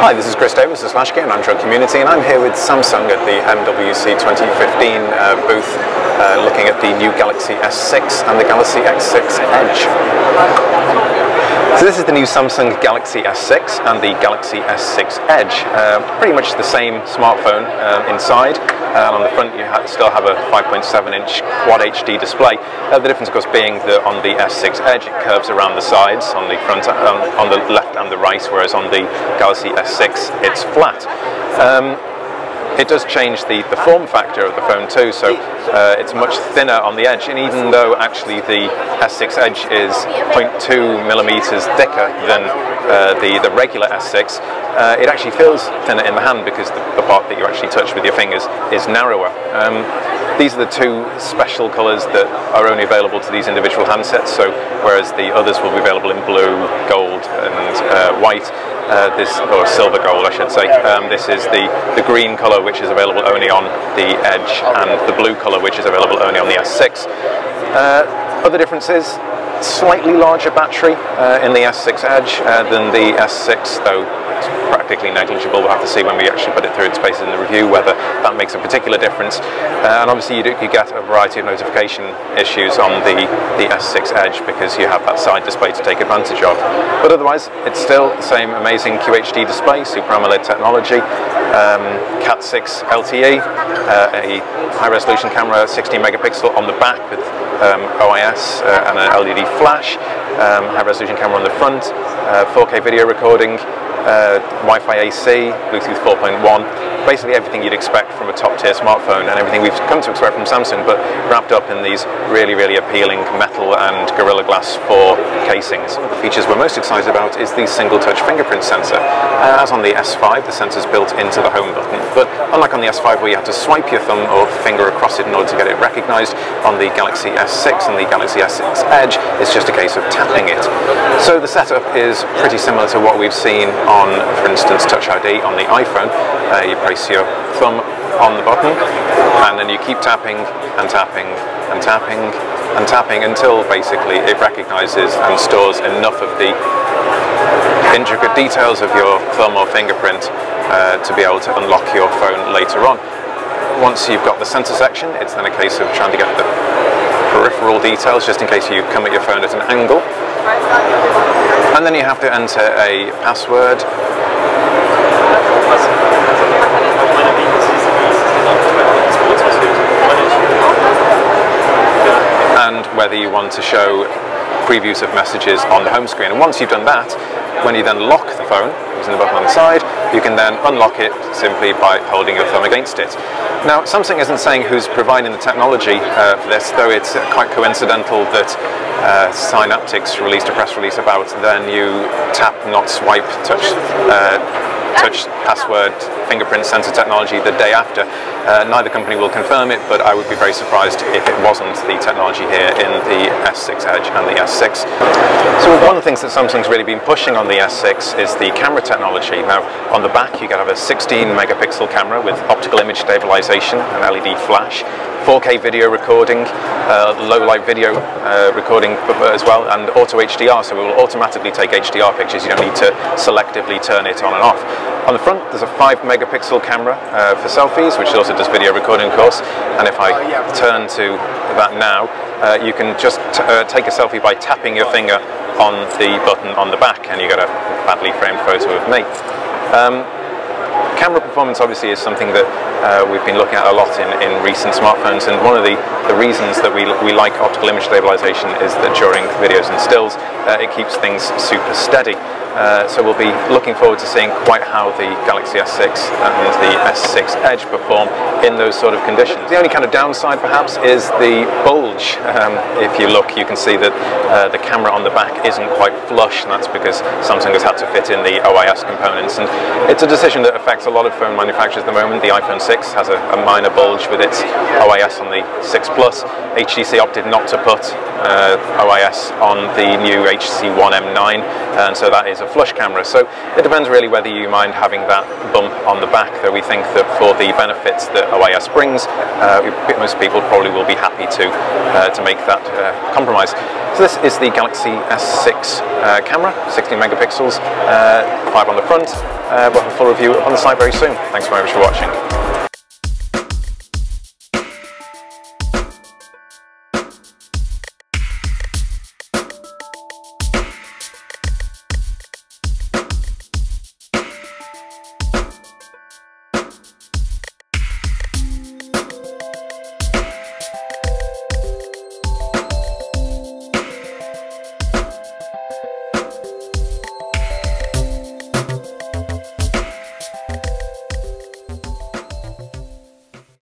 Hi, this is Chris Davis of SlashGear and Android Community, and I'm here with Samsung at the MWC 2015 booth, looking at the new Galaxy S6 and the Galaxy S6 Edge. So this is the new Samsung Galaxy S6 and the Galaxy S6 Edge. Pretty much the same smartphone inside, and on the front you still have a 5.7-inch Quad HD display. The difference, of course, being that on the S6 Edge it curves around the sides, on the front, on the left and the right, whereas on the Galaxy S6 it's flat. It does change the form factor of the phone too, so it's much thinner on the edge, and even though actually the S6 Edge is 0.2 millimeters thicker than the regular S6, it actually feels thinner in the hand because the part that you actually touch with your fingers is narrower. These are the two special colours that are only available to these individual handsets, so whereas the others will be available in blue, gold and white, or silver gold I should say, this is the green colour which is available only on the Edge, and the blue colour which is available only on the S6. Other differences: slightly larger battery in the S6 Edge than the S6, though it's practically negligible. We'll have to see when we actually put it through its paces in the review whether that makes a particular difference. And obviously you get a variety of notification issues on the S6 Edge because you have that side display to take advantage of. But otherwise it's still the same amazing QHD display, Super AMOLED technology, Cat 6 LTE, a high resolution camera, 16 megapixel on the back with OIS and an LED flash, high resolution camera on the front, 4K video recording, Wi-Fi AC, Bluetooth 4.1, basically everything you'd expect from a top tier smartphone and everything we've come to expect from Samsung, but wrapped up in these really appealing metal and Gorilla Glass 4 casings. One of the features we're most excited about is the single touch fingerprint sensor. As on the S5, the sensor's built into the home button, but unlike on the S5 where you have to swipe your thumb or finger across it in order to get it recognized, on the Galaxy S6 and the Galaxy S6 Edge it's just a case of tapping it. So the setup is pretty similar to what we've seen on, for instance, Touch ID on the iPhone. You place your thumb on the button and then you keep tapping and tapping and tapping and tapping until basically it recognizes and stores enough of the intricate details of your thumb or fingerprint to be able to unlock your phone later on. Once you've got the sensor section, it's then a case of trying to get the peripheral details just in case you come at your phone at an angle. And then you have to enter a password. And whether you want to show previews of messages on the home screen. And once you've done that, when you then lock the phone, using the button on the side, you can then unlock it simply by holding your thumb against it. Now, Samsung isn't saying who's providing the technology for this, though it's quite coincidental that Synaptics released a press release about their new tap, not swipe, touch password fingerprint sensor technology the day after. Neither company will confirm it, but I would be very surprised if it wasn't the technology here in the S6 Edge and the S6. So one of the things that Samsung's really been pushing on the S6 is the camera technology. Now, on the back you can have a 16 megapixel camera with optical image stabilization and LED flash, 4K video recording, low light video recording as well, and auto HDR, so it will automatically take HDR pictures. You don't need to selectively turn it on and off. On the front there's a 5 megapixel camera for selfies, which also does video recording, of course, and if I turn to that now, you can just take a selfie by tapping your finger on the button on the back and you get a badly framed photo of me. Camera performance obviously is something that we've been looking at a lot in recent smartphones, and one of the reasons that we like optical image stabilization is that during videos and stills it keeps things super steady. So we'll be looking forward to seeing quite how the Galaxy S6 and the S6 Edge perform in those sort of conditions. The only kind of downside perhaps is the bulge. If you look, you can see that the camera on the back isn't quite flush, and that's because Samsung has had to fit in the OIS components, and it's a decision that affects a lot of phone manufacturers at the moment. The iPhone 6 has a minor bulge with its OIS on the 6 Plus. HTC opted not to put OIS on the new HC1M9, and so that is a flush camera. So it depends really whether you mind having that bump on the back, though we think that for the benefits that OIS brings, most people probably will be happy to make that compromise. So this is the Galaxy S6 camera, 16 megapixels, 5 on the front. We'll have a full review on the site very soon. Thanks very much for watching.